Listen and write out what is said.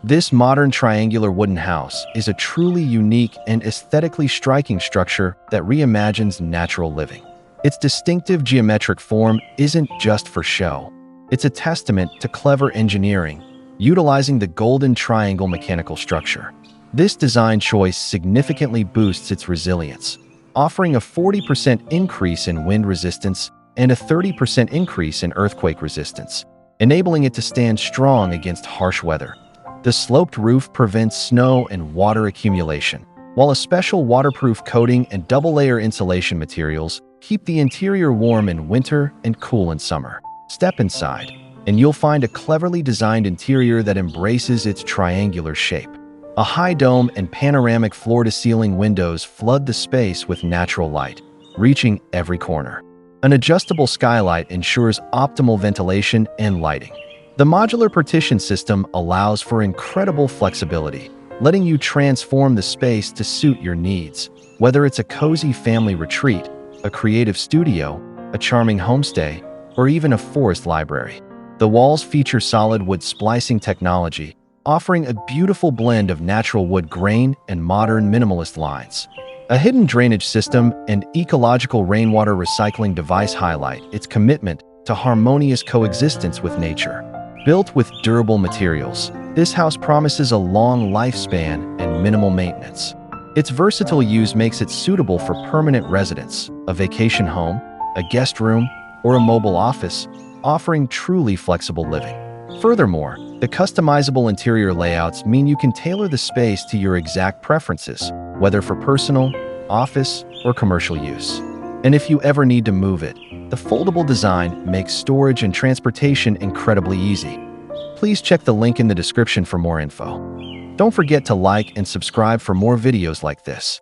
This modern triangular wooden house is a truly unique and aesthetically striking structure that reimagines natural living. Its distinctive geometric form isn't just for show. It's a testament to clever engineering, utilizing the golden triangle mechanical structure. This design choice significantly boosts its resilience, offering a 40% increase in wind resistance and a 30% increase in earthquake resistance, enabling it to stand strong against harsh weather. The sloped roof prevents snow and water accumulation, while a special waterproof coating and double-layer insulation materials keep the interior warm in winter and cool in summer. Step inside, and you'll find a cleverly designed interior that embraces its triangular shape. A high dome and panoramic floor-to-ceiling windows flood the space with natural light, reaching every corner. An adjustable skylight ensures optimal ventilation and lighting. The modular partition system allows for incredible flexibility, letting you transform the space to suit your needs. Whether it's a cozy family retreat, a creative studio, a charming homestay, or even a forest library, the walls feature solid wood splicing technology, offering a beautiful blend of natural wood grain and modern minimalist lines. A hidden drainage system and ecological rainwater recycling device highlight its commitment to harmonious coexistence with nature. Built with durable materials, this house promises a long lifespan and minimal maintenance. Its versatile use makes it suitable for permanent residence, a vacation home, a guest room, or a mobile office, offering truly flexible living. Furthermore, the customizable interior layouts mean you can tailor the space to your exact preferences, whether for personal, office, or commercial use. And if you ever need to move it, the foldable design makes storage and transportation incredibly easy. Please check the link in the description for more info. Don't forget to like and subscribe for more videos like this.